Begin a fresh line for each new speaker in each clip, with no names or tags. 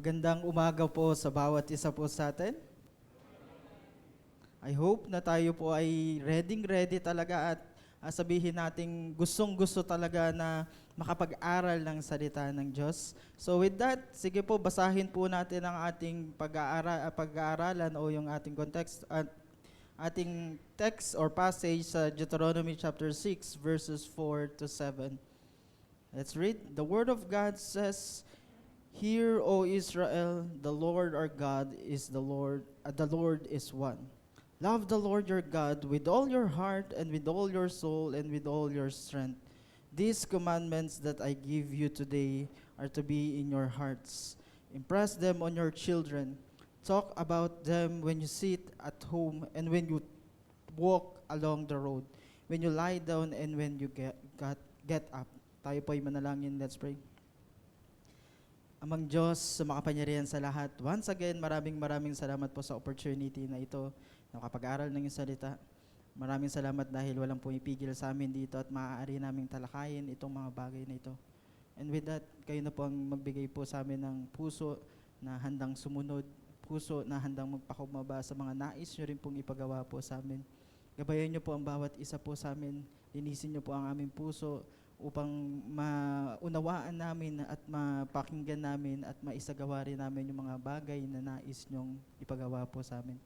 Magandang umaga po sa bawat isa po sa atin. I hope na tayo po ay ready talaga at sabihin nating gustong-gusto talaga na makapag-aral ng salita ng Diyos. So with that, sige po basahin po natin ang ating pag-aaralan o yung ating context at ating text or passage sa Deuteronomy chapter 6 verses 4 to 7. Let's read. The word of God says, "Hear, O Israel, the Lord our God is the Lord is one. Love the Lord your God with all your heart and with all your soul and with all your strength. These commandments that I give you today are to be in your hearts. Impress them on your children. Talk about them when you sit at home and when you walk along the road, when you lie down and when you get up." Tayo po ay manalangin. Let's pray. Amang Diyos, sa makapangyarihan sa lahat, once again, maraming salamat po sa opportunity na ito, na makapag-aral ng iyong salita. Maraming salamat dahil walang pumipigil sa amin dito at maaari naming talakayin itong mga bagay na ito. And with that, kayo na po ang magbigay po sa amin ng puso na handang sumunod, puso na handang magpakumbaba sa mga nais nyo rin pong ipagawa po sa amin. Gabayan nyo po ang bawat isa po sa amin, linisin nyo po ang aming puso, upang maunawaan namin at mapakinggan namin at maisagawa rin namin yung mga bagay na nais nyong ipagawa po sa amin.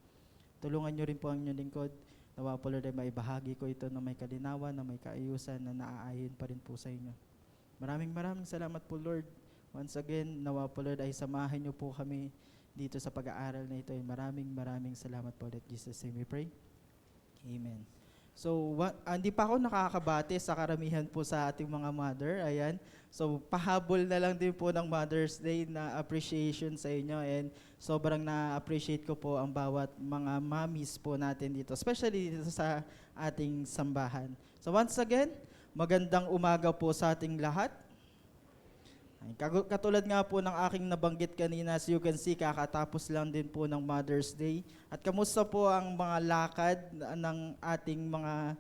Tulungan nyo rin po ang inyong lingkod. Nawa po Lord ay maibahagi ko ito na may kalinawan, na may kaayusan, na naaayon pa rin po sa inyo. Maraming salamat po Lord. Once again, nawa po Lord ay samahan nyo po kami dito sa pag-aaral na ito. Maraming salamat po Lord. Jesus name we pray. Amen. So, hindi pa ako nakakabate sa karamihan po sa ating mga mother. Ayan. So, pahabol na lang din po ng Mother's Day na appreciation sa inyo. And sobrang na-appreciate ko po ang bawat mga mommies po natin dito. Especially dito sa ating sambahan. So, once again, magandang umaga po sa ating lahat. Katulad nga po ng aking nabanggit kanina, as you can see, kakatapos lang din po ng Mother's Day. At kamusta po ang mga lakad ng ating mga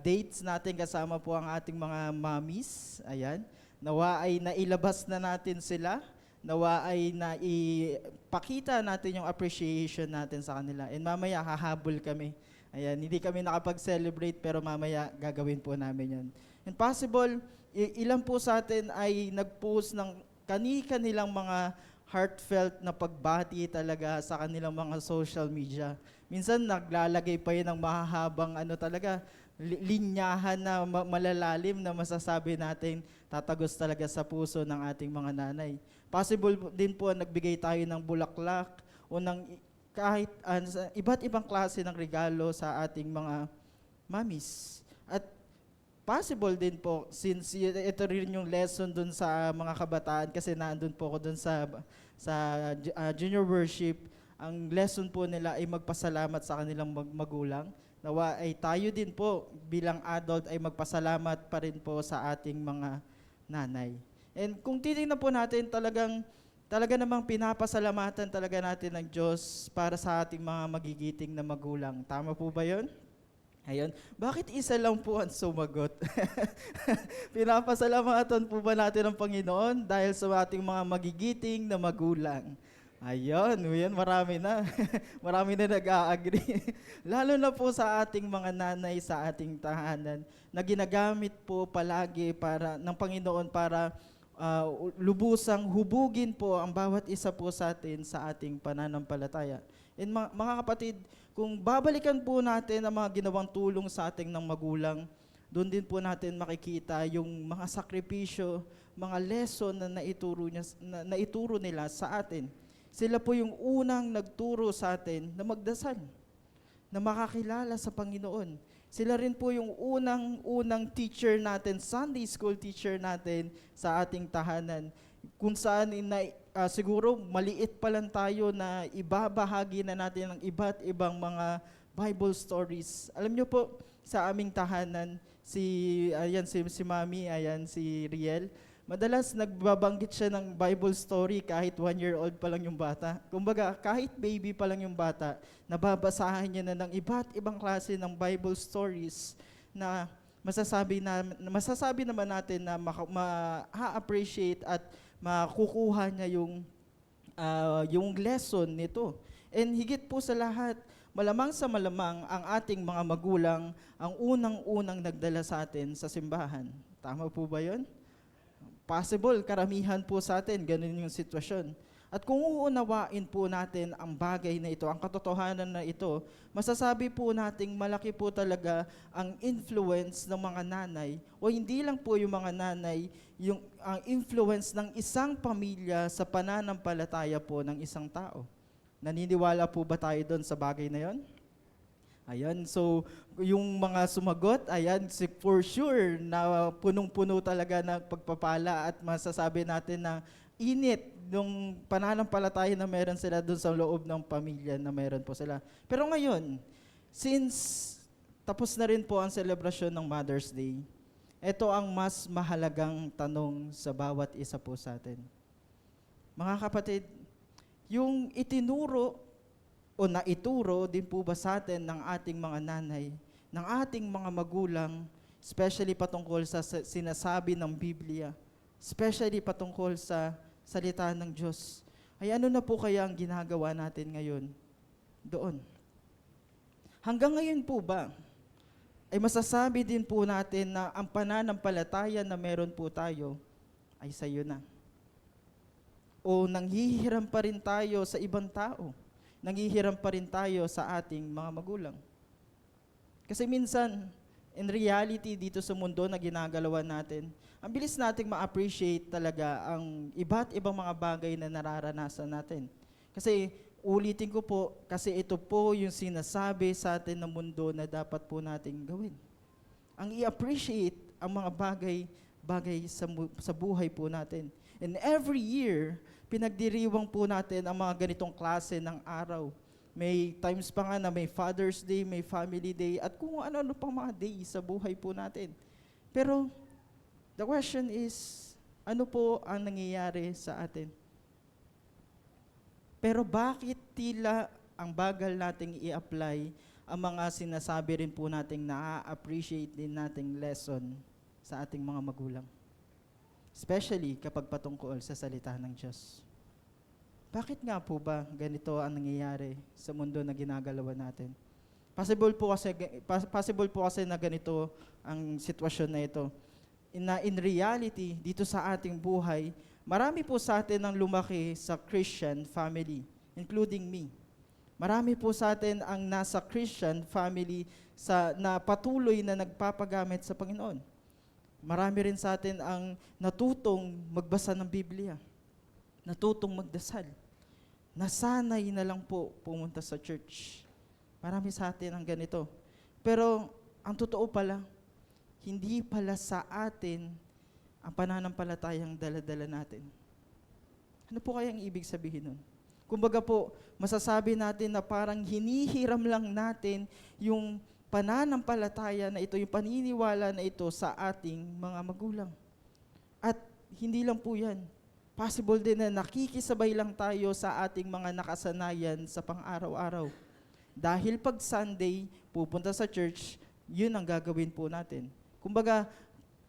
dates natin kasama po ang ating mga mommies? Ayan. Nawa ay nailabas na natin sila. Nawa ay naipakita natin yung appreciation natin sa kanila. And mamaya hahabol kami. Ayan, hindi kami nakapag-celebrate pero mamaya gagawin po namin yun. And possible, ilan po sa atin ay nag-post ng kanilang mga heartfelt na pagbati talaga sa kanilang mga social media. Minsan naglalagay pa yun ng mahahabang linyahan na malalalim na masasabi natin tatagos talaga sa puso ng ating mga nanay. Possible din po nagbigay tayo ng bulaklak o ng kahit iba't ibang klase ng regalo sa ating mga mommies. At possible din po, since ito rin yung lesson dun sa mga kabataan, kasi nandun po ako dun sa junior worship, ang lesson po nila ay magpasalamat sa kanilang magulang. Nawa ay tayo din po bilang adult ay magpasalamat pa rin po sa ating mga nanay. And kung titingnan po natin, talaga namang pinapasalamatan talaga natin ng Diyos para sa ating mga magigiting na magulang. Tama po ba yun? Ayun. Bakit isa lang po ang sumagot? Pinapasalamatan po ba natin ang Panginoon dahil sa ating mga magigiting na magulang? Ayun, marami na. Marami na nag-a-agree. Lalo na po sa ating mga nanay sa ating tahanan na ginagamit po palagi ng Panginoon para lubusang hubugin po ang bawat isa po sa atin sa ating pananampalataya. And mga kapatid, kung babalikan po natin ang mga ginawang tulong sa ating ng magulang, doon din po natin makikita yung mga sakripisyo, mga lesson na naituro nila sa atin. Sila po yung unang nagturo sa atin na magdasal, na makakilala sa Panginoon. Sila rin po yung unang teacher natin, Sunday school teacher natin sa ating tahanan, kung saan siguro maliit pa lang tayo na ibabahagi na natin ng iba't ibang mga Bible stories. Alam niyo po, sa aming tahanan, si Mami, si Riel, madalas nagbabanggit siya ng Bible story kahit 1-year-old pa lang yung bata. Kumbaga, kahit baby pa lang yung bata, nababasahan niya na ng iba't ibang klase ng Bible stories na masasabi naman natin na ma-appreciate at makukuha niya yung yung lesson nito. And higit po sa lahat, malamang sa malamang ang ating mga magulang ang unang-unang nagdala sa atin sa simbahan. Tama po ba yun? Possible, karamihan po sa atin, ganun yung sitwasyon. At kung uunawain po natin ang bagay na ito, ang katotohanan na ito, masasabi po nating malaki po talaga ang influence ng mga nanay, o hindi lang po yung mga nanay, yung ang influence ng isang pamilya sa pananampalataya po ng isang tao. Naniniwala po ba tayo doon sa bagay na yon? Ayan, so yung mga sumagot, ayan, for sure na punong-puno talaga ng pagpapala at masasabi natin na init ng pananampalataya na meron sila doon sa loob ng pamilya na meron po sila. Pero ngayon, since tapos na rin po ang selebrasyon ng Mother's Day, ito ang mas mahalagang tanong sa bawat isa po sa atin. Mga kapatid, yung itinuro o naituro din po ba sa atin ng ating mga nanay, ng ating mga magulang, especially patungkol sa sinasabi ng Biblia, especially patungkol sa salita ng Diyos, ay ano na po kaya ang ginagawa natin ngayon doon? Hanggang ngayon po ba, ay masasabi din po natin na ang pananampalataya na meron po tayo ay sa iyo na? O nanghihiram pa rin tayo sa ibang tao? Nanghihiram pa rin tayo sa ating mga magulang? Kasi minsan, in reality dito sa mundo na ginagalawan natin, ang bilis nating ma-appreciate talaga ang iba't ibang mga bagay na nararanasan natin. Kasi ulitin ko po, kasi ito po yung sinasabi sa atin ng mundo na dapat po nating gawin. Ang i-appreciate ang mga bagay sa buhay po natin. And every year, pinagdiriwang po natin ang mga ganitong klase ng araw. May times pa nga na may Father's Day, may Family Day, at kung ano-ano pang mga day sa buhay po natin. Pero, the question is, ano po ang nangyayari sa atin? Pero bakit tila ang bagal nating i-apply ang mga sinasabi rin po nating na-appreciate din nating lesson sa ating mga magulang? Especially kapag patungkol sa salita ng Diyos. Bakit nga po ba ganito ang nangyayari sa mundo na ginagalawan natin? Possible po kasi na ganito ang sitwasyon na ito. In reality, dito sa ating buhay, marami po sa atin ang lumaki sa Christian family, including me. Marami po sa atin ang nasa Christian family na patuloy na nagpapagamit sa Panginoon. Marami rin sa atin ang natutong magbasa ng Biblia, natutong magdasal, nasanay na lang po pumunta sa church. Marami sa atin ang ganito. Pero ang totoo pala, hindi pala sa atin ang pananampalatayang dala-dala natin. Ano po kayang ibig sabihin nun? Kumbaga po, masasabi natin na parang hinihiram lang natin yung pananampalataya na ito, yung paniniwala na ito sa ating mga magulang. At hindi lang po yan. Possible din na nakikisabay lang tayo sa ating mga nakasanayan sa pang-araw-araw. Dahil pag Sunday, pupunta sa church, yun ang gagawin po natin. Kumbaga,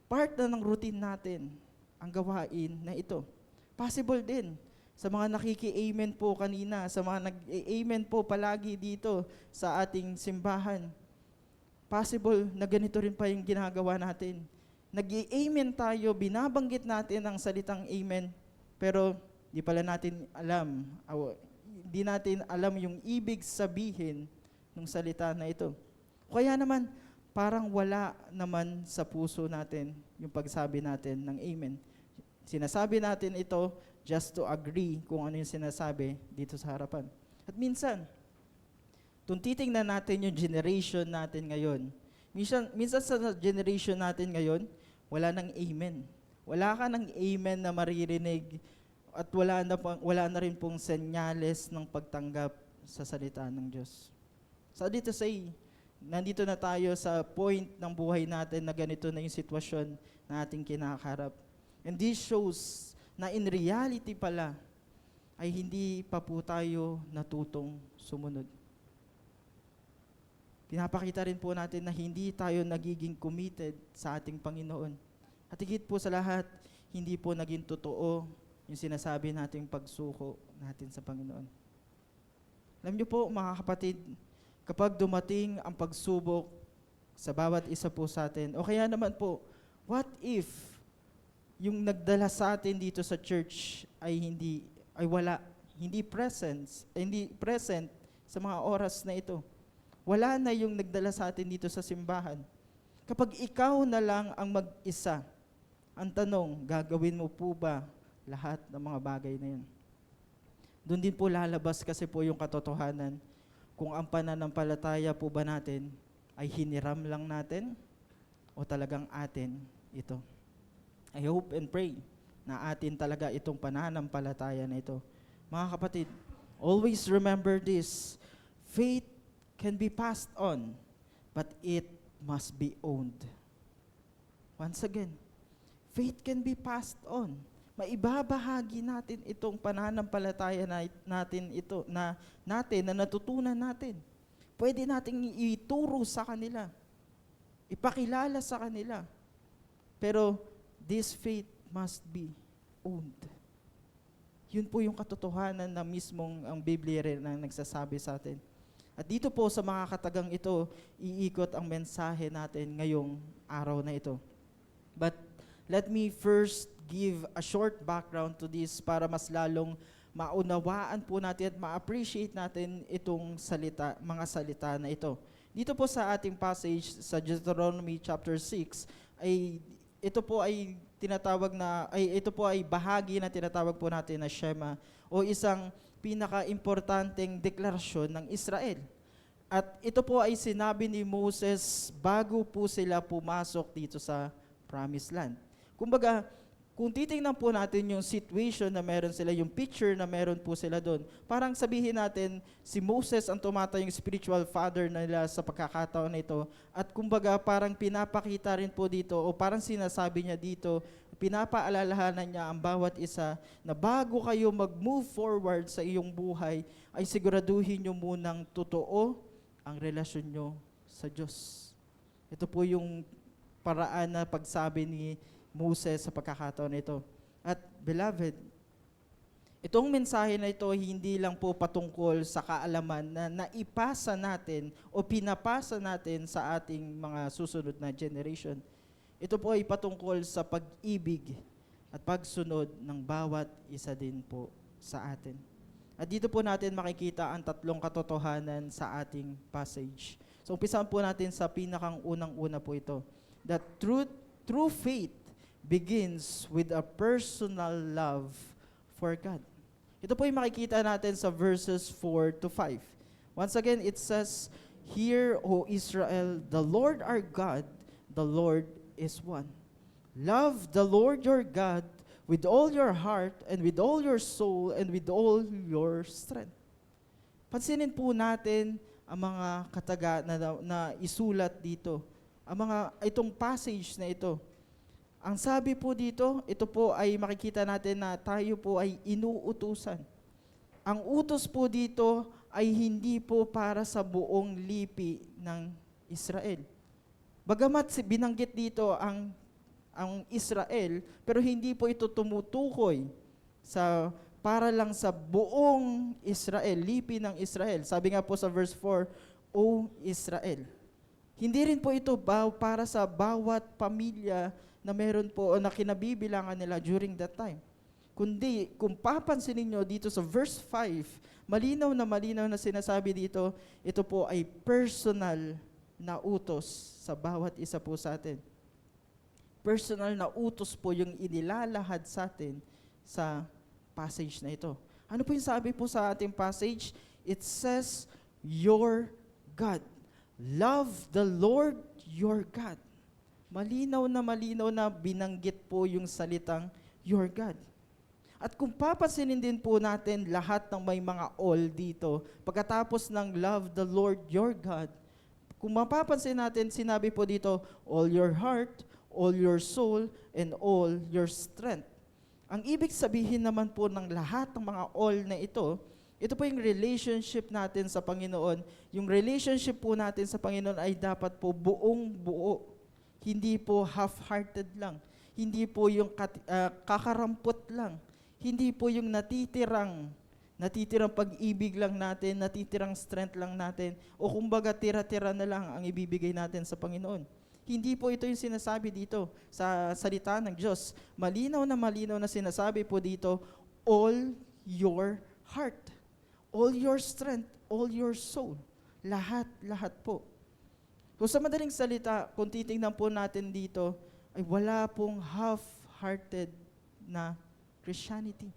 part na ng routine natin ang gawain na ito. Possible din sa mga nakiki-amen po kanina, sa mga nag-amen po palagi dito sa ating simbahan. Possible na ganito rin pa yung ginagawa natin. Nag-i-amen tayo, binabanggit natin ang salitang amen, pero di pala natin alam, di natin alam yung ibig sabihin ng salita na ito. Kaya naman, parang wala naman sa puso natin yung pagsabi natin ng amen. Sinasabi natin ito just to agree kung ano yung sinasabi dito sa harapan. At minsan, kung titingnan natin yung generation natin ngayon, minsan sa generation natin ngayon, wala nang amen. Wala ka ng amen na maririnig at wala na rin pong senyales ng pagtanggap sa salita ng Diyos. So dito nandito na tayo sa point ng buhay natin na ganito na yung sitwasyon na ating kinakaharap. And this shows na in reality pala ay hindi pa po tayo natutong sumunod. Pinapakita rin po natin na hindi tayo nagiging committed sa ating Panginoon. At higit po sa lahat, hindi po naging totoo yung sinasabi nating pagsuko natin sa Panginoon. Alam niyo po mga kapatid, kapag dumating ang pagsubok sa bawat isa po sa atin, o kaya naman po, what if yung nagdala sa atin dito sa church ay hindi present sa mga oras na ito. Wala na yung nagdala sa atin dito sa simbahan. Kapag ikaw na lang ang mag-isa, ang tanong, gagawin mo po ba lahat ng mga bagay na yun? Doon din po lalabas kasi po yung katotohanan kung ang pananampalataya po ba natin ay hiniram lang natin o talagang atin ito. I hope and pray na atin talaga itong pananampalataya na ito. Mga kapatid, always remember this. Faith can be passed on, but it must be owned. Once again, faith can be passed on. Maibabahagi natin itong pananampalataya natin na natutunan natin. Pwede nating ituro sa kanila, ipakilala sa kanila. Pero this faith must be owned. Yun po yung katotohanan na mismong ang Biblia rin ang nagsasabi sa atin. At dito po sa mga katagang ito, iikot ang mensahe natin ngayong araw na ito. But let me first give a short background to this para mas lalong maunawaan po natin at ma-appreciate natin itong mga salita na ito. Dito po sa ating passage sa Deuteronomy chapter 6, ito po ay bahagi na tinatawag po natin na Shema o isang pinaka-importanteng deklarasyon ng Israel. At ito po ay sinabi ni Moses bago po sila pumasok dito sa Promised Land. Kumbaga, kung titingnan po natin yung situation na meron sila, yung picture na meron po sila doon, parang sabihin natin, si Moses ang tumatayong spiritual father nila sa pagkakataon na ito. At kumbaga, parang pinapakita rin po dito, o parang sinasabi niya dito, pinapaalalahanan niya ang bawat isa na bago kayo mag-move forward sa iyong buhay, ay siguraduhin niyo munang totoo ang relasyon niyo sa Diyos. Ito po yung paraan na pagsabi ni Moses sa pagkakataon na ito. At beloved, itong mensahe na ito hindi lang po patungkol sa kaalaman na naipasa natin o pinapasa natin sa ating mga susunod na generation. Ito po ay patungkol sa pag-ibig at pagsunod ng bawat isa din po sa atin. At dito po natin makikita ang tatlong katotohanan sa ating passage. So umpisahan po natin sa pinakang unang-una po ito. That true faith begins with a personal love for God. Ito po yung makikita natin sa verses 4 to 5. Once again, it says, "Hear, O Israel, the Lord our God, the Lord is one. Love the Lord your God with all your heart and with all your soul and with all your strength." Pansinin po natin ang mga kataga na isulat dito. Itong passage na ito. Ang sabi po dito, ito po ay makikita natin na tayo po ay inuutusan. Ang utos po dito ay hindi po para sa buong lipi ng Israel. Bagamat binanggit dito ang Israel, pero hindi po ito tumutukoy para lang sa buong Israel, lipi ng Israel. Sabi nga po sa verse 4, "O Israel." Hindi rin po ito para sa bawat pamilya na meron po o na kinabibilangan nila during that time. Kundi, kung papansinin nyo dito sa verse 5, malinaw na sinasabi dito, ito po ay personal na utos sa bawat isa po sa atin. Personal na utos po yung inilalahad sa atin sa passage na ito. Ano po yung sabi po sa ating passage? It says, "Your God." Love the Lord your God. Malinaw na binanggit po yung salitang your God. At kung papansinin din po natin lahat ng may mga all dito, pagkatapos ng love the Lord your God, kung mapapansin natin, sinabi po dito, all your heart, all your soul, and all your strength. Ang ibig sabihin naman po ng lahat ng mga all na ito po yung relationship natin sa Panginoon. Yung relationship po natin sa Panginoon ay dapat po buong buo. Hindi po half-hearted lang. Hindi po yung kakarampot lang. Hindi po yung natitirang pag-ibig lang natin, natitirang strength lang natin, o kumbaga tira-tira na lang ang ibibigay natin sa Panginoon. Hindi po ito yung sinasabi dito sa salita ng Diyos. Malinaw na sinasabi po dito, all your heart, all your strength, all your soul. Lahat po. So sa madaling salita, kung titingnan po natin dito, ay wala pong half-hearted na Christianity.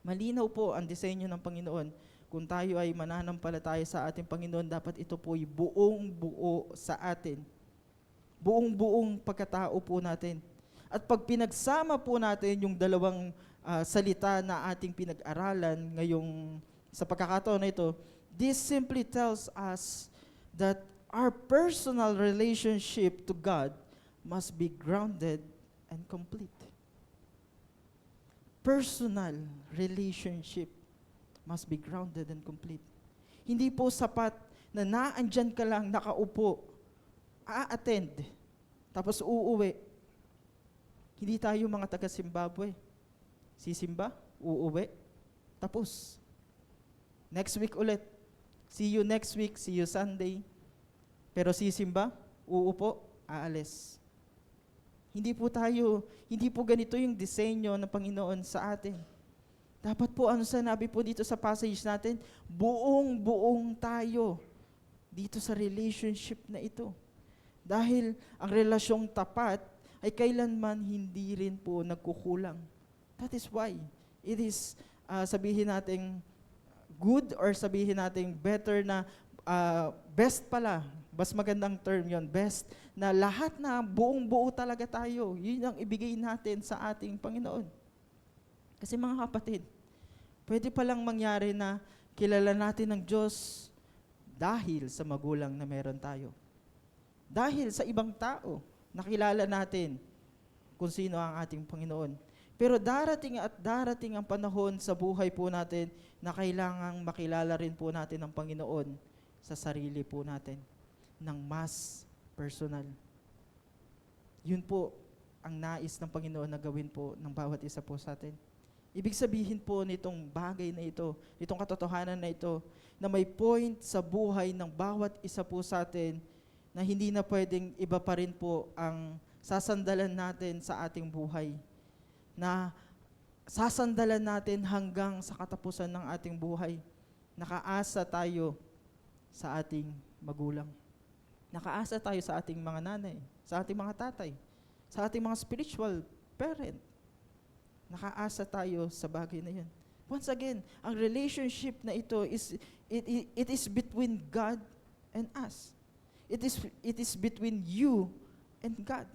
Malinaw po ang disenyo ng Panginoon. Kung tayo ay mananampalataya sa ating Panginoon, dapat ito po'y buong-buo sa atin. Buong-buong pagkatao po natin. At pag pinagsama po natin yung dalawang salita na ating pinag-aralan ngayong sa pagkakataon na ito, this simply tells us that our personal relationship to God must be grounded and complete. Personal relationship must be grounded and complete. Hindi po sapat na naandyan ka lang, nakaupo, a-attend, tapos uuwi. Hindi tayo mga taga-Zimbabwe. Sisimba, uuwi, tapos. Next week ulit. See you next week, see you Sunday. Pero sisimba, uupo, aalis. Hindi po ganito yung disenyo ng Panginoon sa atin. Dapat po, ano sinabi po dito sa passage natin, buong-buong tayo dito sa relationship na ito. Dahil ang relasyong tapat ay kailanman hindi rin po nagkukulang. That is why it is, sabihin natin, good or sabihin natin better na best pala, mas magandang term yon, best, na lahat na buong-buo talaga tayo. Yun ang ibigay natin sa ating Panginoon. Kasi mga kapatid, pwede palang mangyari na kilala natin ng Diyos dahil sa magulang na meron tayo. Dahil sa ibang tao, nakilala natin kung sino ang ating Panginoon. Pero darating at darating ang panahon sa buhay po natin na kailangang makilala rin po natin ang Panginoon sa sarili po natin ng mas personal. Yun po ang nais ng Panginoon na gawin po ng bawat isa po sa atin. Ibig sabihin po nitong bagay na ito, itong katotohanan na ito, na may point sa buhay ng bawat isa po sa atin na hindi na pwedeng iba pa rin po ang sasandalan natin sa ating buhay. Na sasandalan natin hanggang sa katapusan ng ating buhay. Nakaasa tayo sa ating magulang. Nakaasa tayo sa ating mga nanay, sa ating mga tatay, sa ating mga spiritual parent. Nakaasa tayo sa bagay na yun. Once again, ang relationship na ito it is between God and us. It is between you and God.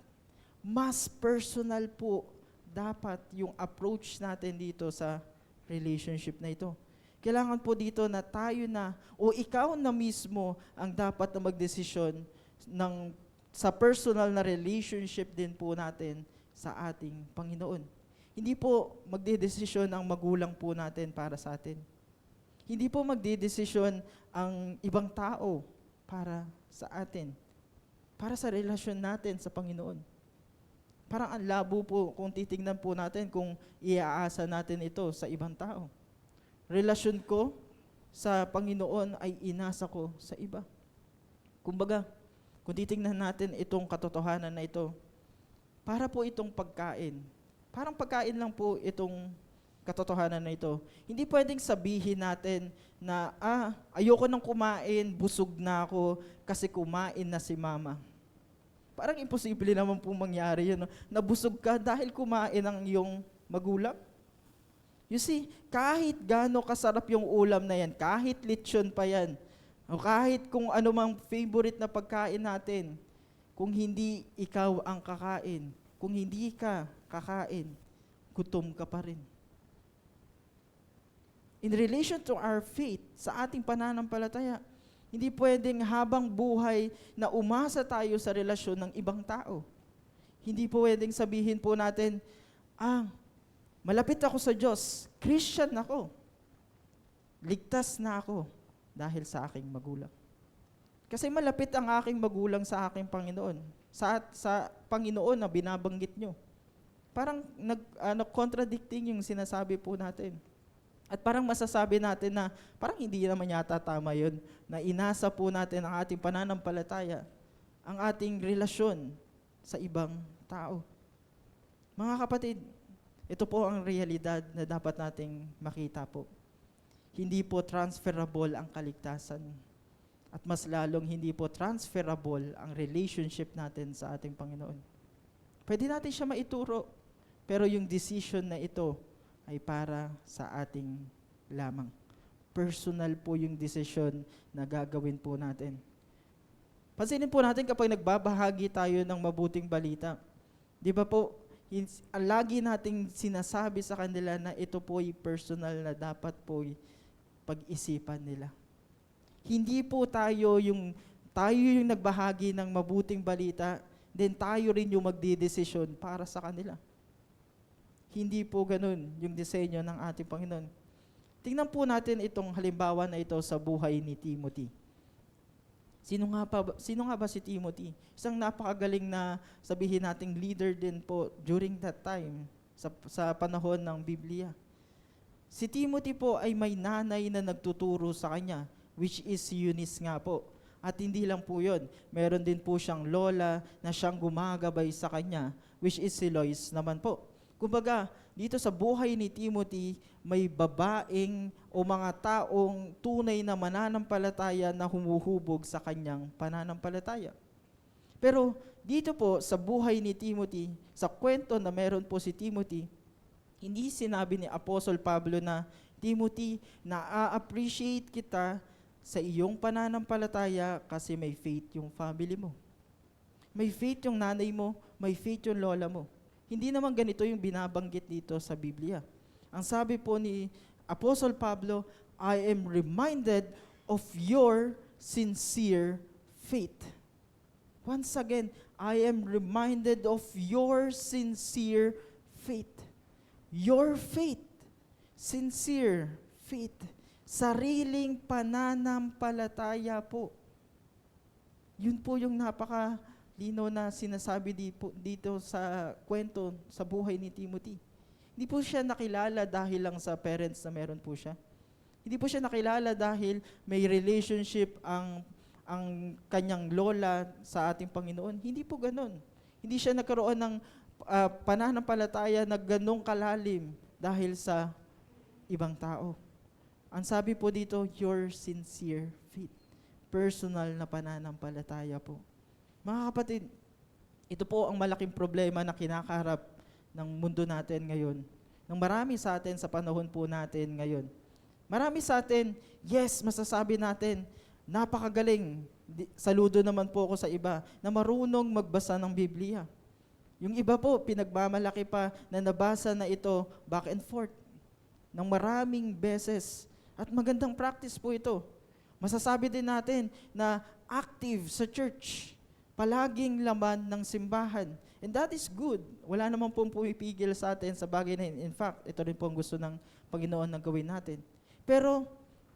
Mas personal po dapat yung approach natin dito sa relationship na ito. Kailangan po dito na tayo na, o ikaw na mismo ang dapat na magdesisyon sa personal na relationship din po natin sa ating Panginoon. Hindi po magdedesisyon ang magulang po natin para sa atin. Hindi po magdedesisyon ang ibang tao para sa atin. Para sa relasyon natin sa Panginoon. Parang ang labo po kung titingnan po natin kung iaasa natin ito sa ibang tao. Relasyon ko sa Panginoon ay inasa ko sa iba. Kumbaga, kung titingnan natin itong katotohanan na ito, para po itong pagkain. Parang pagkain lang po itong katotohanan na ito. Hindi pwedeng sabihin natin na, ayoko nang kumain, busog na ako kasi kumain na si mama. Parang imposible naman po mangyari yun. No? Nabusog ka dahil kumain ang iyong magulang. You see, kahit gaano kasarap yung ulam na yan, kahit lechon pa yan, o kahit kung ano mang favorite na pagkain natin, kung hindi ikaw ang kakain, kung hindi ka kakain, gutom ka pa rin. In relation to our faith, sa ating pananampalataya, hindi pwedeng habang buhay na umasa tayo sa relasyon ng ibang tao. Hindi pwedeng sabihin po natin, malapit ako sa Diyos, Christian ako, ligtas na ako dahil sa aking magulang. Kasi malapit ang aking magulang sa aking Panginoon, sa Panginoon na binabanggit nyo. parang contradicting yung sinasabi po natin. At parang masasabi natin na parang hindi naman yata tama yun, na inasa po natin ang ating pananampalataya, ang ating relasyon sa ibang tao. Mga kapatid, ito po ang realidad na dapat nating makita po. Hindi po transferable ang kaligtasan. At mas lalong hindi po transferable ang relationship natin sa ating Panginoon. Pwede natin siya maituro, pero yung decision na ito ay para sa ating lamang. Personal po yung decision na gagawin po natin. Pansinin po natin kapag nagbabahagi tayo ng mabuting balita. Di ba po, lagi nating sinasabi sa kanila na ito po ay personal na dapat po pag-isipan nila. Hindi po tayo yung nagbahagi ng mabuting balita, then tayo rin yung magdidesisyon para sa kanila. Hindi po ganun yung disenyo ng ating Panginoon. Tingnan po natin itong halimbawa na ito sa buhay ni Timothy. Sino nga ba si Timothy? Isang napakagaling na sabihin nating leader din po during that time, sa panahon ng Biblia. Si Timothy po ay may nanay na nagtuturo sa kanya, which is si Eunice nga po. At hindi lang po yun, meron din po siyang lola na siyang gumagabay sa kanya, which is si Lois naman po. Kumbaga, dito sa buhay ni Timothy, may babaeng o mga taong tunay na mananampalataya na humuhubog sa kanyang pananampalataya. Pero dito po sa buhay ni Timothy, sa kwento na meron po si Timothy, hindi sinabi ni Apostle Pablo na, Timothy, na-appreciate kita sa iyong pananampalataya kasi may faith yung family mo. May faith yung nanay mo, may faith yung lola mo. Hindi naman ganito yung binabanggit dito sa Biblia. Ang sabi po ni Apostle Pablo, I am reminded of your sincere faith. Once again, I am reminded of your sincere faith. Your faith, sincere faith, sariling pananampalataya po. Yun po yung napakalino na sinasabi dito sa kwento sa buhay ni Timothy. Hindi po siya nakilala dahil lang sa parents na meron po siya. Hindi po siya nakilala dahil may relationship ang kanyang lola sa ating Panginoon. Hindi po ganun. Hindi siya nagkaroon ng pananampalataya na ganong kalalim dahil sa ibang tao. Ang sabi po dito, your sincere faith. Personal na pananampalataya po. Mga kapatid, ito po ang malaking problema na kinakaharap ng mundo natin ngayon. Ng marami sa atin sa panahon po natin ngayon. Marami sa atin, yes, masasabi natin, napakagaling. Saludo naman po ako sa iba na marunong magbasa ng Biblia. Yung iba po, pinagmamalaki pa na nabasa na ito back and forth ng maraming beses. At magandang practice po ito. Masasabi din natin na active sa church, palaging laman ng simbahan. And that is good. Wala naman pong pumipigil sa atin sa bagay na yun. In fact, ito rin po ang gusto ng Panginoon na gawin natin. Pero,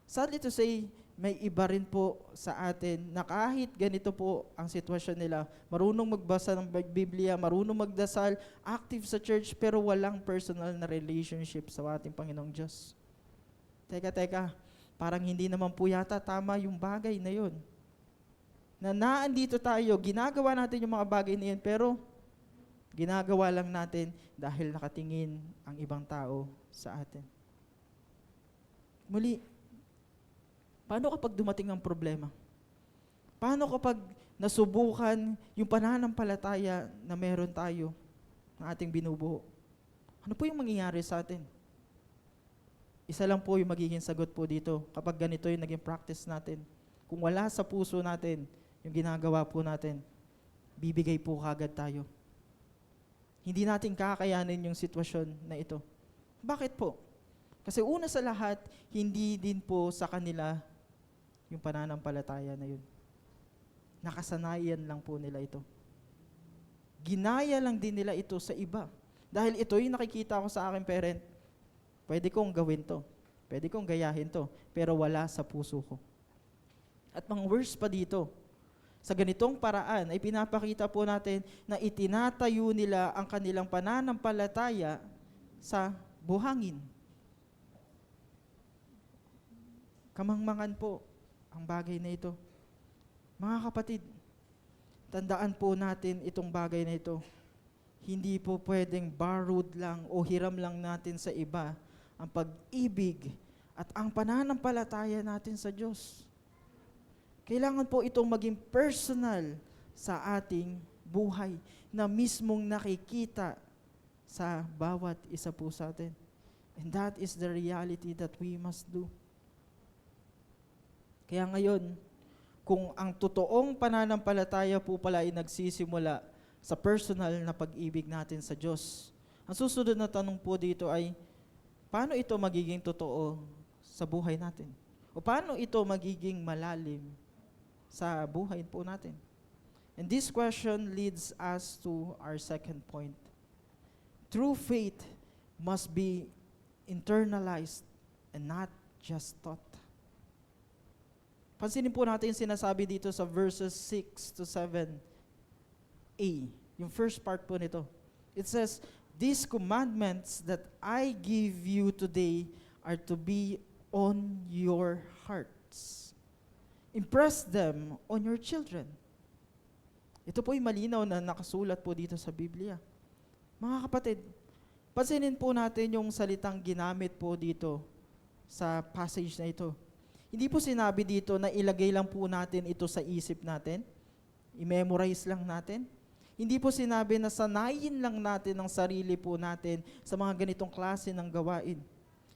sadly to say, may iba rin po sa atin na kahit ganito po ang sitwasyon nila, marunong magbasa ng Biblia, marunong magdasal, active sa church, pero walang personal na relationship sa ating Panginoong Diyos. Teka, parang hindi naman po yata tama yung bagay na yun. Na naandito tayo, ginagawa natin yung mga bagay na yun, pero ginagawa lang natin dahil nakatingin ang ibang tao sa atin. Muli, paano kapag dumating ang problema? Paano kapag nasubukan yung pananampalataya na meron tayo na ating binubuo? Ano po yung mangyayari sa atin? Isa lang po yung magiging sagot po dito kapag ganito yung naging practice natin. Kung wala sa puso natin yung ginagawa po natin, bibigay po kagad tayo. Hindi natin kakayanin yung sitwasyon na ito. Bakit po? Kasi una sa lahat, hindi din po sa kanila yung pananampalataya na yun. Nakasanayan lang po nila ito. Ginaya lang din nila ito sa iba. Dahil ito yung nakikita ko sa aking parent, pwede kong gawin to. Pwede kong gayahin to. Pero wala sa puso ko. At mga worse pa dito, Sa ganitong paraan ay pinapakita po natin na itinatayo nila ang kanilang pananampalataya sa buhangin. Kamangmangan po ang bagay na ito. Mga kapatid, tandaan po natin itong bagay na ito. Hindi po pwedeng borrowed lang o hiram lang natin sa iba ang pag-ibig at ang pananampalataya natin sa Diyos. Kailangan po itong maging personal sa ating buhay na mismong nakikita sa bawat isa po sa atin. And that is the reality that we must do. Kaya ngayon, kung ang totoong pananampalataya po pala ay nagsisimula sa personal na pag-ibig natin sa Diyos, ang susunod na tanong po dito ay, paano ito magiging totoo sa buhay natin? O paano ito magiging malalim sa buhay po natin? And this question leads us to our second point. True faith must be internalized and not just taught. Pansinin po natin yung sinasabi dito sa verses 6 to 7a. Yung first part po nito. It says, "These commandments that I give you today are to be on your hearts. Impress them on your children." Ito po yung malinaw na nakasulat po dito sa Biblia. Mga kapatid, pansinin po natin yung salitang ginamit po dito sa passage na ito. Hindi po sinabi dito na ilagay lang po natin ito sa isip natin, i-memorize lang natin. Hindi po sinabi na sanayin lang natin ang sarili po natin sa mga ganitong klase ng gawain.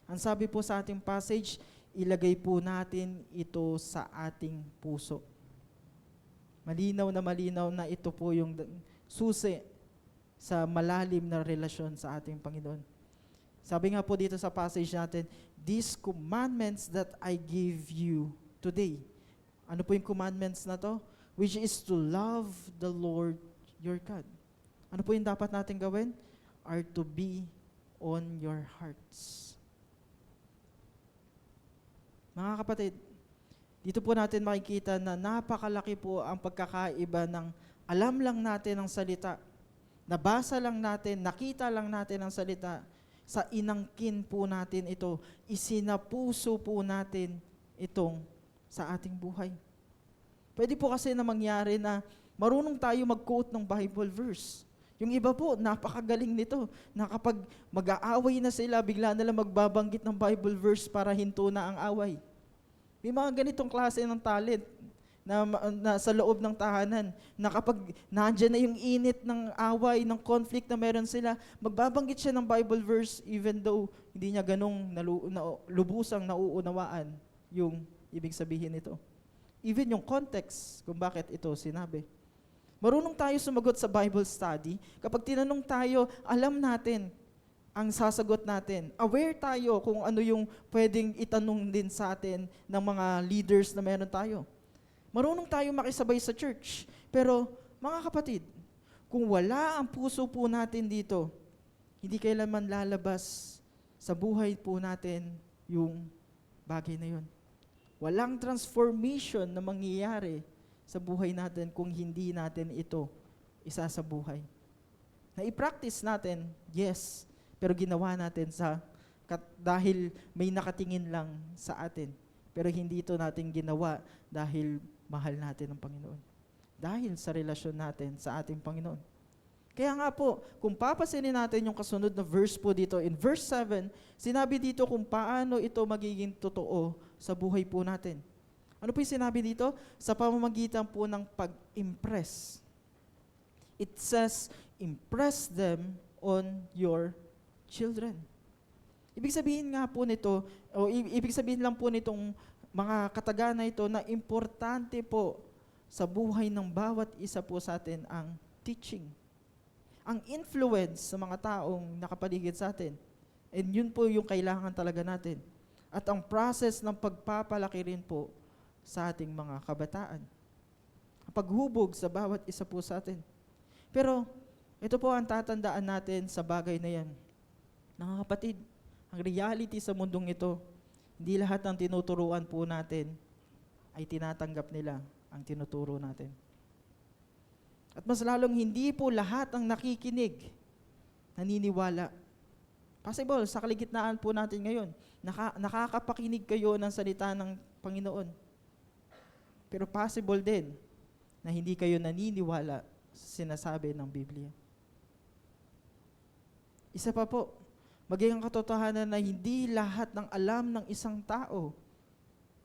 Ang sabi po sa ating passage, ilagay po natin ito sa ating puso. Malinaw na ito po yung susi sa malalim na relasyon sa ating Panginoon. Sabi nga po dito sa passage natin, "These commandments that I give you today." Ano po yung commandments na to? Which is to love the Lord your God. Ano po yung dapat natin gawin? Are to be on your hearts. Mga kapatid, dito po natin makikita na napakalaki po ang pagkakaiba ng alam lang natin ang salita, nabasa lang natin, nakita lang natin ang salita, sa inangkin po natin ito, isinapuso po natin itong sa ating buhay. Pwede po kasi na mangyari na marunong tayo mag-quote ng Bible verse. Yung iba po, napakagaling nito, na kapag mag-aaway na sila, bigla na lang magbabanggit ng Bible verse para hinto na ang away. May mga ganitong klase ng talent na sa loob ng tahanan, na kapag nandyan na yung init ng away, ng conflict na meron sila, magbabanggit siya ng Bible verse even though hindi niya ganong lubusang nauunawaan yung ibig sabihin nito. Even yung context kung bakit ito sinabi. Marunong tayo sumagot sa Bible study. Kapag tinanong tayo, alam natin ang sasagot natin. Aware tayo kung ano yung pwedeng itanong din sa atin ng mga leaders na meron tayo. Marunong tayo makisabay sa church. Pero mga kapatid, kung wala ang puso po natin dito, hindi kailanman lalabas sa buhay po natin yung bagay na yun. Walang transformation na mangyayari sa buhay natin kung hindi natin ito isa sa buhay. Na i-practice natin, yes, pero ginawa natin dahil may nakatingin lang sa atin. Pero hindi ito natin ginawa dahil mahal natin ang Panginoon. Dahil sa relasyon natin sa ating Panginoon. Kaya nga po, kung papasinin natin yung kasunod na verse po dito, in verse 7, sinabi dito kung paano ito magiging totoo sa buhay po natin. Ano po yung sinabi dito? Sa pamamagitan po ng pag-impress. It says, impress them on your children. Ibig sabihin nga po nito, o ibig sabihin lang po nitong mga kataga na ito na importante po sa buhay ng bawat isa po sa atin ang teaching. Ang influence sa mga taong nakapaligid sa atin. And yun po yung kailangan talaga natin. At ang process ng pagpapalaki rin po sa ating mga kabataan. Ang paghubog sa bawat isa po sa atin. Pero ito po ang tatandaan natin sa bagay na yan. Mga kapatid, ang reality sa mundong ito, hindi lahat ng tinuturuan po natin ay tinatanggap nila ang tinuturo natin. At mas lalong hindi po lahat ang nakikinig, naniniwala. Possible, sa kaligitnaan po natin ngayon, nakakapakinig kayo ng salita ng Panginoon. Pero possible din na hindi kayo naniniwala sa sinasabi ng Biblia. Isa pa po, maging ang katotohanan na hindi lahat ng alam ng isang tao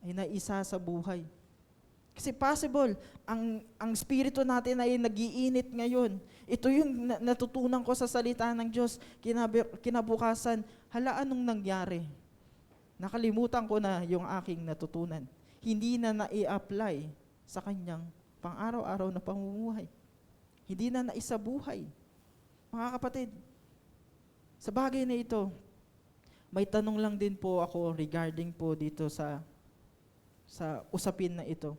ay naisa sa buhay. Kasi possible, ang spirito natin ay nagiinit ngayon. Ito yung natutunan ko sa salita ng Diyos. Kinabukasan, hala anong nangyari? Nakalimutan ko na yung aking natutunan. Hindi na nai-apply sa kanyang pang-araw-araw na pamumuhay. Hindi na naisabuhay. Mga kapatid, sa bagay na ito, may tanong lang din po ako regarding po dito sa usapin na ito.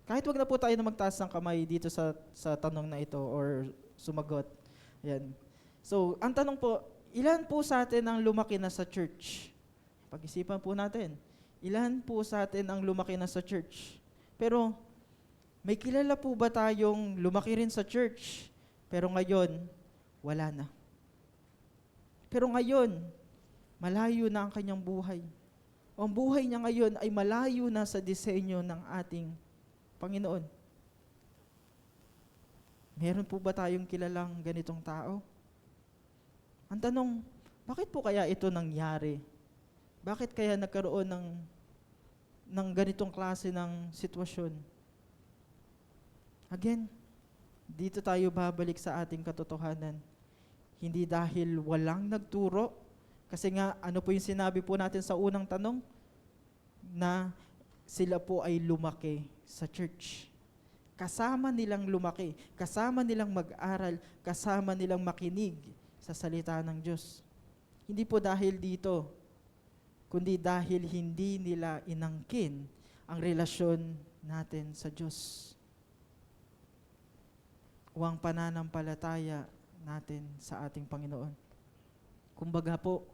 Kahit wag na po tayo na magtaas ng kamay dito sa tanong na ito or sumagot. Yan. So, ang tanong po, ilan po sa atin ang lumaki na sa church? Pag-isipan po natin. Ilan po sa atin ang lumaki na sa church? Pero, may kilala po ba tayong lumaki rin sa church, pero ngayon, wala na? Pero ngayon, malayo na ang kanyang buhay. Ang buhay niya ngayon ay malayo na sa disenyo ng ating Panginoon. Meron po ba tayong kilalang ganitong tao? Ang tanong, bakit po kaya ito nangyari? Bakit kaya nagkaroon ng ganitong klase ng sitwasyon? Again, dito tayo babalik sa ating katotohanan. Hindi dahil walang nagturo, kasi nga, ano po yung sinabi po natin sa unang tanong? Na sila po ay lumaki sa church. Kasama nilang lumaki, kasama nilang mag-aral, kasama nilang makinig sa salita ng Diyos. Hindi po dahil dito, kundi dahil hindi nila inangkin ang relasyon natin sa Diyos. O ang pananampalataya natin sa ating Panginoon. Kumbaga po,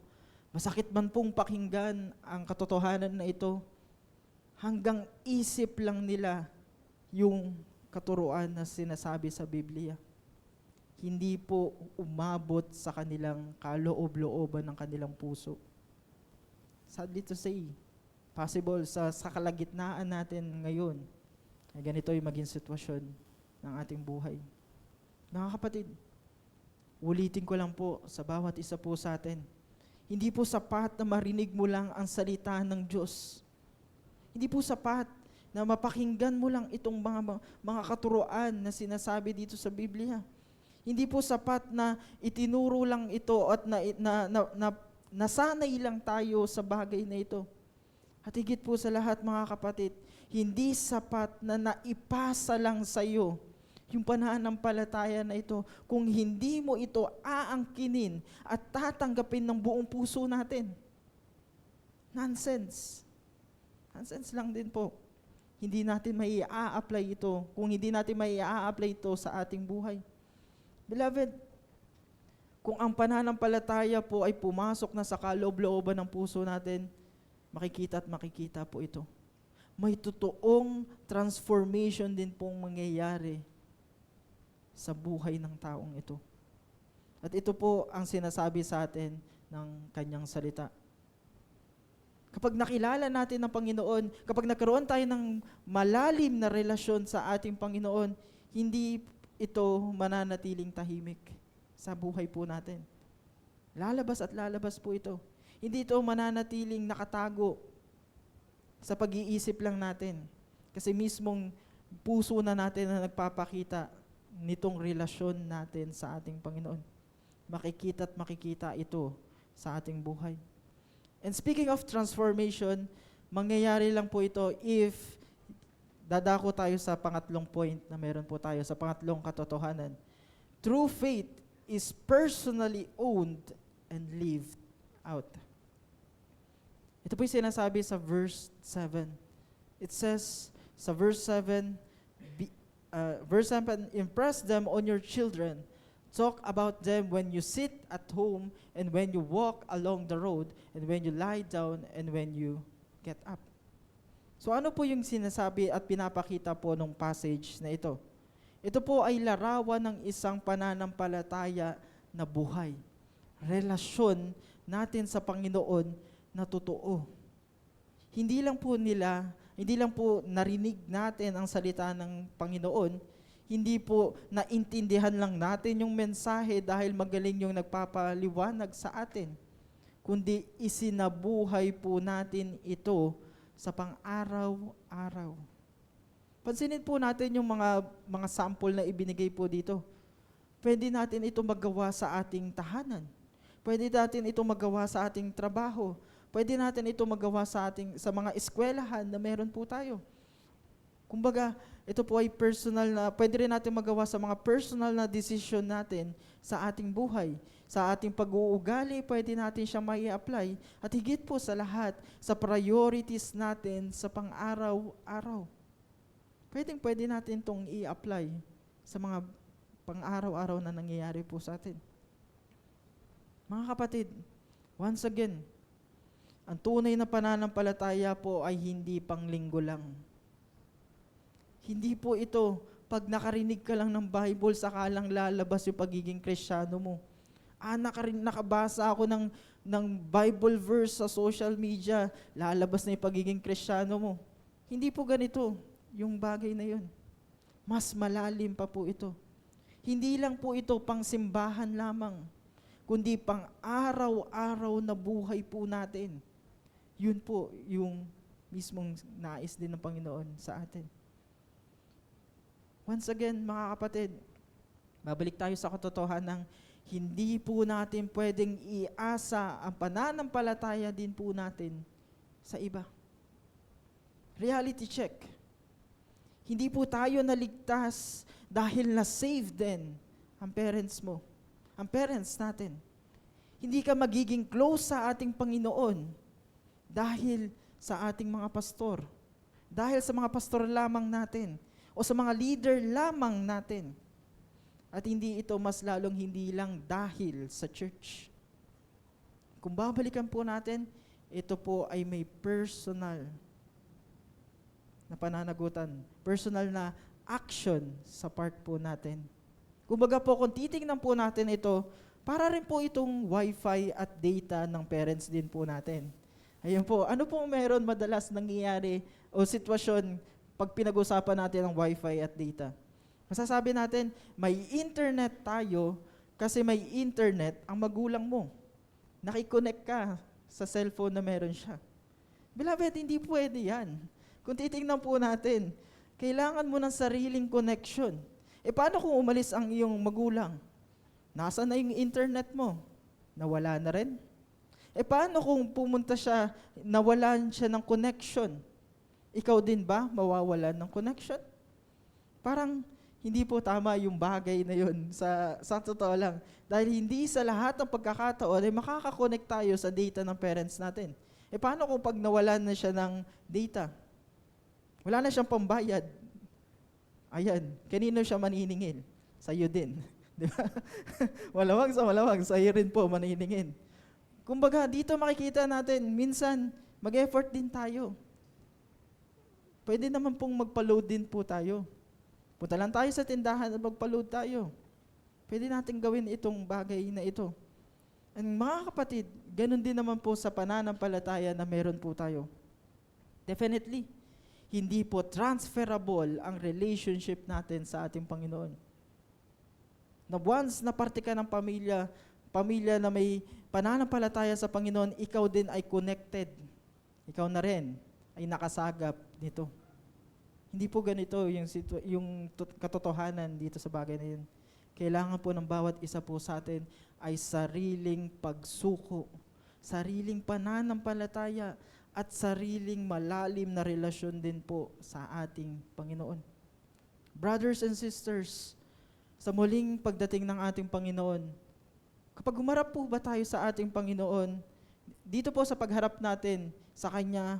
masakit man pong pakinggan ang katotohanan na ito, hanggang isip lang nila yung katuruan na sinasabi sa Biblia. Hindi po umabot sa kanilang kaloob-looban ng kanilang puso. Sadly to say, possible sa kalagitnaan natin ngayon, ay ganito yung maging sitwasyon ng ating buhay. Mga kapatid, ulitin ko lang po sa bawat isa po sa atin, hindi po sapat na marinig mo lang ang salita ng Diyos. Hindi po sapat na mapakinggan mo lang itong mga katuruan na sinasabi dito sa Biblia. Hindi po sapat na itinuro lang ito at nasanay lang tayo sa bagay na ito. At higit po sa lahat mga kapatid, hindi sapat na naipasa lang sa iyo yung pananampalataya na ito kung hindi mo ito aangkinin at tatanggapin ng buong puso natin. Nonsense. Nonsense lang din po. Hindi natin may i-apply ito kung hindi natin may i-apply ito sa ating buhay. Beloved, kung ang pananampalataya po ay pumasok na sa kaloob-looban ng puso natin, makikita at makikita po ito. May totoong transformation din pong mangyayari sa buhay ng taong ito. At ito po ang sinasabi sa atin ng kanyang salita. Kapag nakilala natin ng Panginoon, kapag nagkaroon tayo ng malalim na relasyon sa ating Panginoon, hindi ito mananatiling tahimik sa buhay po natin. Lalabas at lalabas po ito. Hindi ito mananatiling nakatago sa pag-iisip lang natin. Kasi mismong puso na natin na nagpapakita nitong relasyon natin sa ating Panginoon. Makikita at makikita ito sa ating buhay. And speaking of transformation, mangyayari lang po ito if dadako tayo sa pangatlong point na meron po tayo, sa pangatlong katotohanan. True faith is personally owned and lived out. Ito po yung sinasabi sa verse 7. It says, sa verse 7, impress them on your children. Talk about them when you sit at home and when you walk along the road and when you lie down and when you get up. So ano po yung sinasabi at pinapakita po ng passage na ito? Ito po ay larawan ng isang pananampalataya na buhay. Relasyon natin sa Panginoon na totoo. Hindi lang po narinig natin ang salita ng Panginoon, hindi po naintindihan lang natin yung mensahe dahil magaling yung nagpapaliwanag sa atin, kundi isinabuhay po natin ito sa pang-araw-araw. Pansinin po natin yung mga sample na ibinigay po dito. Pwede natin ito magawa sa ating tahanan. Pwede natin ito magawa sa ating trabaho. Pwede natin ito magawa sa mga eskwelahan na meron po tayo. Kumbaga, ito po ay pwede rin natin magawa sa mga personal na decision natin sa ating buhay. Sa ating pag-uugali, pwede natin siya mai-apply. At higit po sa lahat, sa priorities natin sa pang-araw-araw. Pwede natin itong i-apply sa mga pang-araw-araw na nangyayari po sa atin. Mga kapatid, once again, ang tunay na pananampalataya po ay hindi panglinggo lang. Hindi po ito, pag nakarinig ka lang ng Bible, saka lang lalabas yung pagiging Kristiyano mo. Nakabasa ako ng Bible verse sa social media, lalabas na yung pagiging Kristiyano mo. Hindi po ganito yung bagay na yun. Mas malalim pa po ito. Hindi lang po ito pang simbahan lamang, kundi pang araw-araw na buhay po natin. Yun po yung mismong nais din ng Panginoon sa atin. Once again, mga kapatid, babalik tayo sa katotohanan ng hindi po natin pwedeng iasa ang pananampalataya din po natin sa iba. Reality check. Hindi po tayo naligtas dahil na-save din ang parents mo, ang parents natin. Hindi ka magiging close sa ating Panginoon dahil sa ating mga pastor, dahil sa mga pastor lamang natin, o sa mga leader lamang natin. At hindi ito mas lalong hindi lang dahil sa church. Kung babalikan po natin, ito po ay may personal na pananagutan, personal na action sa part po natin. Kumbaga po, kung titingnan po natin ito, para rin po itong wifi at data ng parents din po natin. Ayun po, ano po meron madalas nangyayari o sitwasyon pag pinag-usapan natin ang wifi at data? Masasabi natin, may internet tayo kasi may internet ang magulang mo. Nakikonnect ka sa cellphone na meron siya. Beloved, hindi pwede yan. Kung titingnan po natin, kailangan mo ng sariling connection. Paano kung umalis ang iyong magulang? Nasaan na yung internet mo? Nawala na rin? Paano kung pumunta siya, nawalan siya ng connection? Ikaw din ba mawawalan ng connection? Parang hindi po tama yung bagay na yun sa totoo lang. Dahil hindi sa lahat ng pagkakataon ay makakakonect tayo sa data ng parents natin. Paano kung pag nawalan na siya ng data? Wala na siyang pambayad. Ayan, kanino siya maniningil? Sa'yo din. Di ba? Malamang sa'yo rin po maniningil. Kumbaga, dito makikita natin, minsan, mag-effort din tayo. Pwede naman pong magpa-load din po tayo. Punta lang tayo sa tindahan at magpa-load tayo. Pwede natin gawin itong bagay na ito. And mga kapatid, ganun din naman po sa pananampalataya na meron po tayo. Definitely, hindi po transferable ang relationship natin sa ating Panginoon. Na once na parte ka ng pamilya na may pananampalataya sa Panginoon, ikaw din ay connected. Ikaw na rin ay nakasagap nito. Hindi po ganito yung katotohanan dito sa bagay na yun. Kailangan po ng bawat isa po sa atin ay sariling pagsuko, sariling pananampalataya, at sariling malalim na relasyon din po sa ating Panginoon. Brothers and sisters, sa muling pagdating ng ating Panginoon, kapag humarap po ba tayo sa ating Panginoon, dito po sa pagharap natin sa Kanya,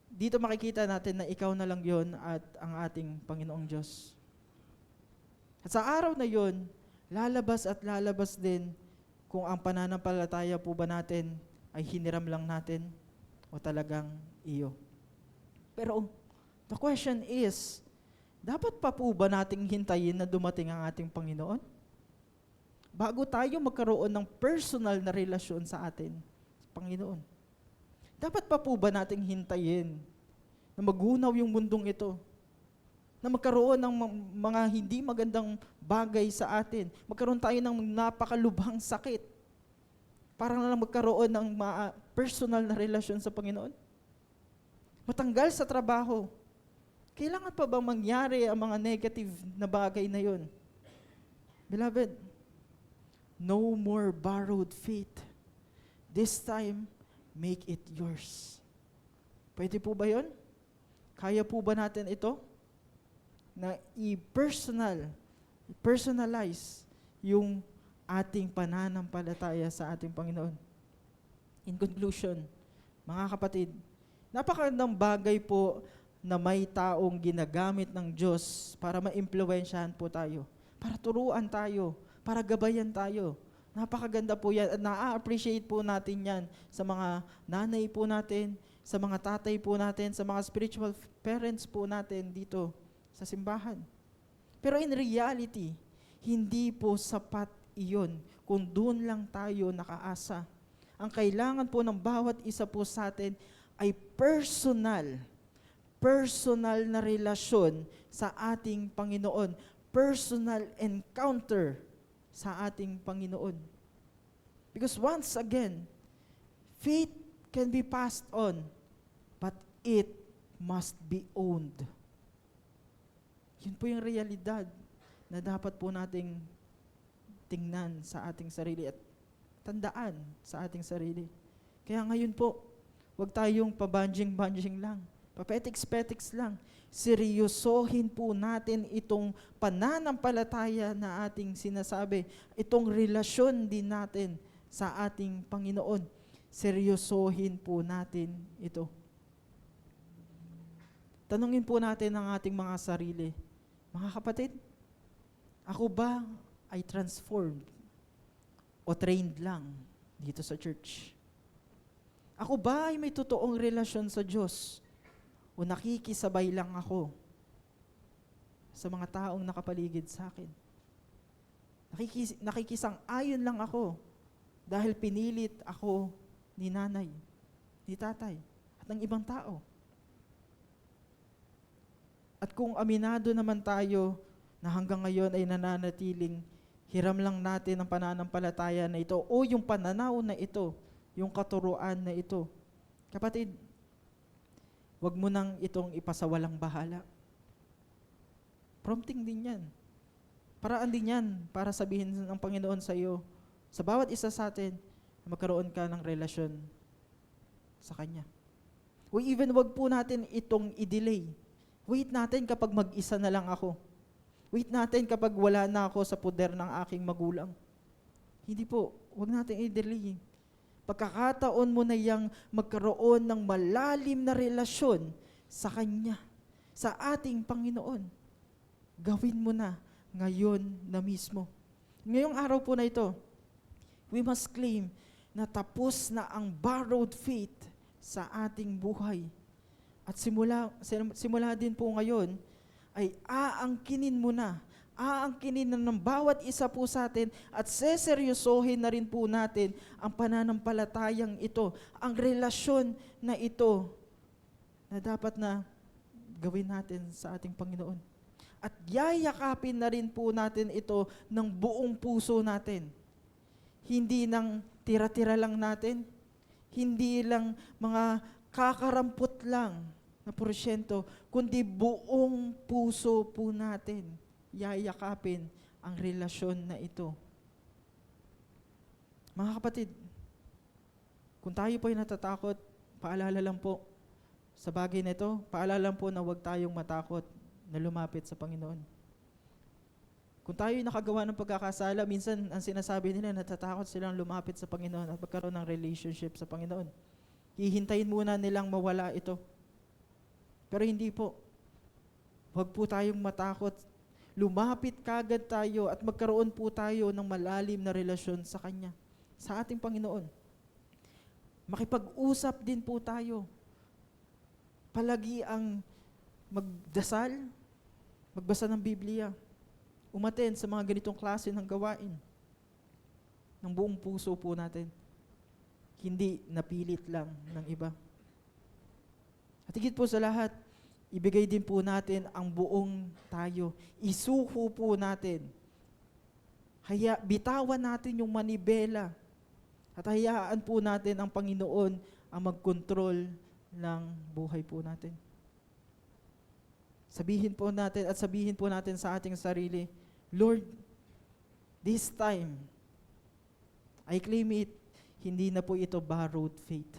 dito makikita natin na ikaw na lang yon at ang ating Panginoong Diyos. At sa araw na yon, lalabas din kung ang pananampalataya po ba natin ay hiniram lang natin o talagang iyo. Pero the question is, Dapat pa po ba nating hintayin na dumating ang ating Panginoon? Bago tayo magkaroon ng personal na relasyon sa atin, Panginoon. Dapat pa po ba nating hintayin na magunaw yung mundong ito? Na magkaroon ng mga hindi magandang bagay sa atin. Magkaroon tayo ng napakalubhang sakit para na lang magkaroon ng personal na relasyon sa Panginoon. Matanggal sa trabaho. Kailangan pa bang mangyari ang mga negative na bagay na yun? Beloved, no more borrowed faith. This time, make it yours. Pwede po ba yun? Kaya po ba natin ito? Na personalize yung ating pananampalataya sa ating Panginoon. In conclusion, mga kapatid, napakagandang bagay po na may taong ginagamit ng Diyos para maimpluwensyahan po tayo, para turuan tayo, para gabayan tayo. Napakaganda po yan at na-appreciate po natin yan sa mga nanay po natin, sa mga tatay po natin, sa mga spiritual parents po natin dito sa simbahan. Pero in reality, hindi po sapat iyon kung doon lang tayo nakaasa. Ang kailangan po ng bawat isa po sa atin ay personal na relasyon sa ating Panginoon. Personal encounter sa ating Panginoon. Because once again, faith can be passed on, but it must be owned. Yun po yung realidad na dapat po nating tingnan sa ating sarili at tandaan sa ating sarili. Kaya ngayon po, huwag tayong pabanjing-banjing lang, papetiks-petiks lang. Seryosohin po natin itong pananampalataya na ating sinasabi, itong relasyon din natin sa ating Panginoon. Seryosohin po natin ito. Tanungin po natin ang ating mga sarili. Mga kapatid, ako ba ay transformed o trained lang dito sa church? Ako ba ay may totoong relasyon sa Diyos o nakikisabay lang ako sa mga taong nakapaligid sa akin? Nakikisang-ayon lang ako dahil pinilit ako ni nanay, ni tatay, at ng ibang tao. At kung aminado naman tayo na hanggang ngayon ay nananatiling hiram lang natin ang pananampalataya na ito o yung pananaw na ito, yung katuruan na ito, kapatid, wag mo nang itong ipasawalang bahala. Prompting din yan. Paraan din yan para sabihin ng Panginoon sa iyo, sa bawat isa sa atin, magkaroon ka ng relasyon sa Kanya. O even wag po natin itong i-delay. Wait natin kapag mag-isa na lang ako. Wait natin kapag wala na ako sa poder ng aking magulang. Hindi po, wag natin i-delay. Pagkakataon mo na yang magkaroon ng malalim na relasyon sa Kanya, sa ating Panginoon. Gawin mo na ngayon na mismo. Ngayong araw po na ito, we must claim na tapos na ang borrowed faith sa ating buhay. At simula din po ngayon, ay aangkinin mo na, aangkinin na ng bawat isa po sa atin at seseryosohin na rin po natin ang pananampalatayang ito, ang relasyon na ito na dapat na gawin natin sa ating Panginoon. At yayakapin na rin po natin ito ng buong puso natin. Hindi ng tira-tira lang natin, hindi lang mga kakarampot lang na porsyento, kundi buong puso po natin yayakapin ang relasyon na ito. Mga kapatid, kung tayo po ay natatakot, paalala lang po sa bagay na ito, paalala lang po na huwag tayong matakot na lumapit sa Panginoon. Kung tayo ay nakagawa ng pagkakasala, minsan ang sinasabi nila, natatakot silang lumapit sa Panginoon at magkaroon ng relationship sa Panginoon. Hihintayin muna nilang mawala ito. Pero hindi po. Huwag po tayong matakot. Lumapit kagad tayo at magkaroon po tayo ng malalim na relasyon sa Kanya, sa ating Panginoon. Makipag-usap din po tayo. Palagi ang magdasal, magbasa ng Biblia, umattend sa mga ganitong klase ng gawain ng buong puso po natin. Hindi napilit lang ng iba. At higit po sa lahat, ibigay din po natin ang buong tayo. Isuko po natin. Bitawan natin yung manibela. At hayaan po natin ang Panginoon ang magkontrol ng buhay po natin. Sabihin po natin sa ating sarili, Lord, this time, I claim it, hindi na po ito borrowed faith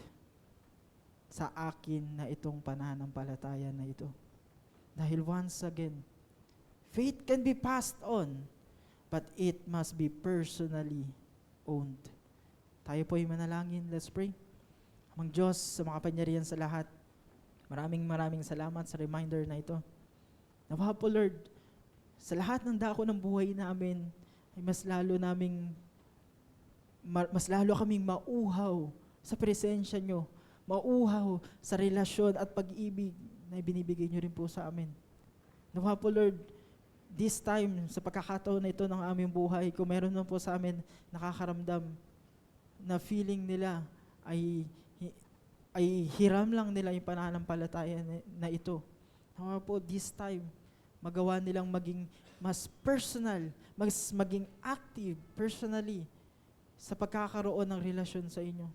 sa akin na itong pananampalataya na ito. Dahil once again, faith can be passed on, but it must be personally owned. Tayo po ay manalangin. Let's pray. Amang Diyos, sa makapangyarihan sa lahat, maraming salamat sa reminder na ito. Nawa po, Lord, sa lahat ng dako ng buhay namin, ay mas lalo kaming mauhaw sa presensya nyo, mauhaw sa relasyon at pag-ibig na ibinibigay nyo rin po sa amin. Nawa po, Lord, this time, sa pagkakataon na ito ng aming buhay, kung meron man po sa amin nakakaramdam na feeling nila ay hiram lang nila yung pananampalataya na ito. Nawa po, this time, magawa nilang maging mas personal, maging active personally sa pagkakaroon ng relasyon sa inyo.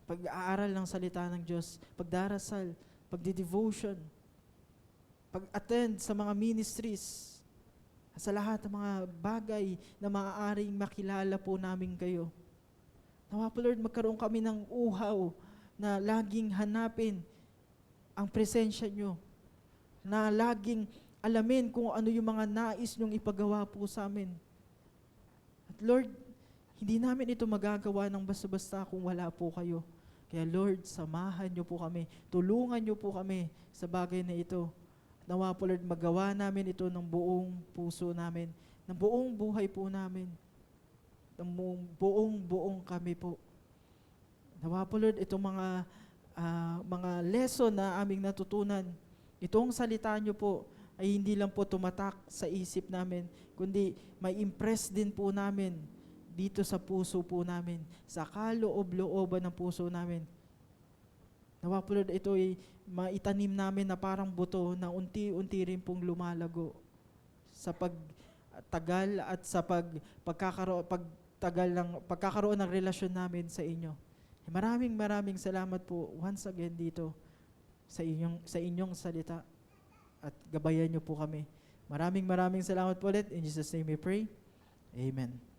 Pag-aaral ng salita ng Diyos, pagdarasal, pagdi-devotion, pag-attend sa mga ministries, sa lahat ng mga bagay na maaaring makilala po namin kayo. Nawa po, Lord, magkaroon kami ng uhaw na laging hanapin ang presensya nyo, na laging alamin kung ano yung mga nais nyong ipagawa po sa amin. At Lord, hindi namin ito magagawa ng basta-basta kung wala po kayo. Kaya Lord, samahan nyo po kami, tulungan nyo po kami sa bagay na ito. Nawa po, Lord, magawa namin ito ng buong puso namin, ng buong buhay po namin, ng buong kami po. Nawa po, Lord, itong mga lesson na aming natutunan, itong salita nyo po ay hindi lang po tumatak sa isip namin, kundi may impress din po namin dito sa puso po namin, sa kaloob-looban ng puso namin. Nawa po, Lord, ito ay maitanim namin na parang buto na unti-unti rin pong lumalago sa pagtagal at sa pagkakaroon ng relasyon namin sa inyo. Maraming salamat po once again dito sa inyong salita at gabayan niyo po kami. Maraming salamat po ulit. In Jesus' name we pray. Amen.